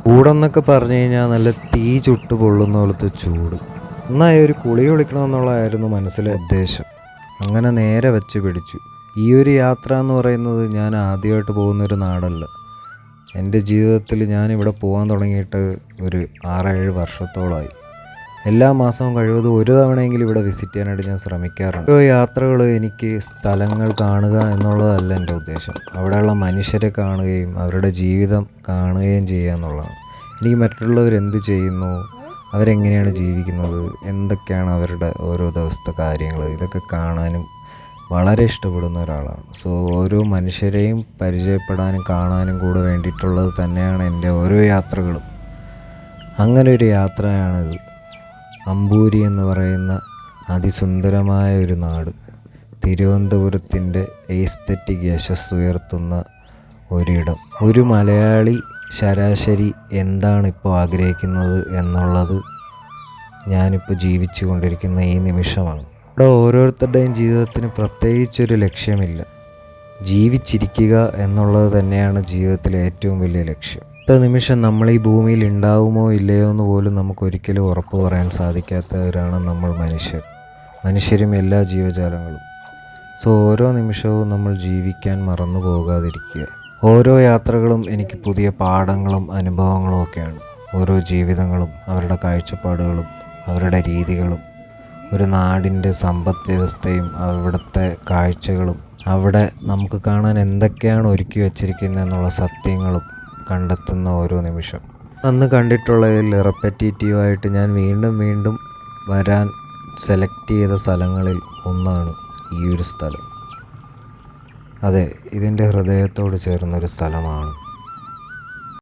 ചൂടെന്നൊക്കെ പറഞ്ഞു കഴിഞ്ഞാൽ നല്ല തീ ചുട്ട് പൊള്ളുന്ന പോലത്തെ ചൂട്. നന്നായി ഒരു കുളി കുളിക്കണമെന്നുള്ളതായിരുന്നു മനസ്സിലെ ഉദ്ദേശം. അങ്ങനെ നേരെ വെച്ച് പിടിച്ചു. ഈ ഒരു യാത്ര എന്ന് പറയുന്നത് ഞാൻ ആദ്യമായിട്ട് പോകുന്നൊരു നാടല്ല. എൻ്റെ ജീവിതത്തിൽ ഞാനിവിടെ പോകാൻ തുടങ്ങിയിട്ട് ഒരു 6-7 വർഷത്തോളമായി. എല്ലാ മാസവും കഴിവതും ഒരു തവണയെങ്കിലും ഇവിടെ വിസിറ്റ് ചെയ്യാനായിട്ട് ഞാൻ ശ്രമിക്കാറുണ്ട്. ഓരോ യാത്രകൾ എനിക്ക് സ്ഥലങ്ങൾ കാണുക എന്നുള്ളതല്ല എൻ്റെ ഉദ്ദേശം. അവിടെയുള്ള മനുഷ്യരെ കാണുകയും അവരുടെ ജീവിതം കാണുകയും ചെയ്യുക എന്നുള്ളതാണ്. എനിക്ക് മറ്റുള്ളവരെന്ത് ചെയ്യുന്നു, അവരെങ്ങനെയാണ് ജീവിക്കുന്നത്, എന്തൊക്കെയാണ് അവരുടെ ഓരോ ദിവസത്തെ കാര്യങ്ങൾ, ഇതൊക്കെ കാണാനും വളരെ ഇഷ്ടപ്പെടുന്ന ഒരാളാണ്. സോ ഓരോ മനുഷ്യരെയും പരിചയപ്പെടാനും കാണാനും കൂടെ വേണ്ടിയിട്ടുള്ളത് തന്നെയാണ് എൻ്റെ ഓരോ യാത്രകളും. അങ്ങനെ ഒരു യാത്രയാണിത്. അമ്പൂരി എന്ന് പറയുന്ന അതിസുന്ദരമായ ഒരു നാട്, തിരുവനന്തപുരത്തിൻ്റെ എസ്തെറ്റിക് യശസ് ഉയർത്തുന്ന ഒരിടം. ഒരു മലയാളി ശരാശരി എന്താണ് ഇപ്പോൾ ആഗ്രഹിക്കുന്നത് എന്നുള്ളത് ഞാനിപ്പോൾ ജീവിച്ചു കൊണ്ടിരിക്കുന്ന ഈ നിമിഷമാണ്. ഇവിടെ ഓരോരുത്തരുടെയും ജീവിതത്തിന് പ്രത്യേകിച്ചൊരു ലക്ഷ്യമില്ല. ജീവിച്ചിരിക്കുക എന്നുള്ളത് തന്നെയാണ് ജീവിതത്തിലെ ഏറ്റവും വലിയ ലക്ഷ്യം. അടുത്ത നിമിഷം നമ്മൾ ഈ ഭൂമിയിൽ ഉണ്ടാവുമോ ഇല്ലയോ എന്ന് പോലും നമുക്കൊരിക്കലും ഉറപ്പ് പറയാൻ സാധിക്കാത്തവരാണ് നമ്മൾ മനുഷ്യരും എല്ലാ ജീവജാലങ്ങളും. സോ ഓരോ നിമിഷവും നമ്മൾ ജീവിക്കാൻ മറന്നു പോകാതിരിക്കുക. ഓരോ യാത്രകളും എനിക്ക് പുതിയ പാഠങ്ങളും അനുഭവങ്ങളും ഒക്കെയാണ്. ഓരോ ജീവിതങ്ങളും അവരുടെ കാഴ്ചപ്പാടുകളും അവരുടെ രീതികളും ഒരു നാടിൻ്റെ സമ്പദ് വ്യവസ്ഥയും അവിടുത്തെ കാഴ്ചകളും അവിടെ നമുക്ക് കാണാൻ എന്തൊക്കെയാണ് ഒരുക്കി വച്ചിരിക്കുന്നത് എന്നുള്ള സത്യങ്ങളും കണ്ടെത്തുന്ന ഓരോ നിമിഷം. അന്ന് കണ്ടിട്ടുള്ളതിൽ റെപ്പറ്റേറ്റീവായിട്ട് ഞാൻ വീണ്ടും വീണ്ടും വരാൻ സെലക്ട് ചെയ്ത സ്ഥലങ്ങളിൽ ഒന്നാണ് ഈ ഒരു സ്ഥലം. അതെ, ഇതിൻ്റെ ഹൃദയത്തോട് ചേർന്നൊരു സ്ഥലമാണ്.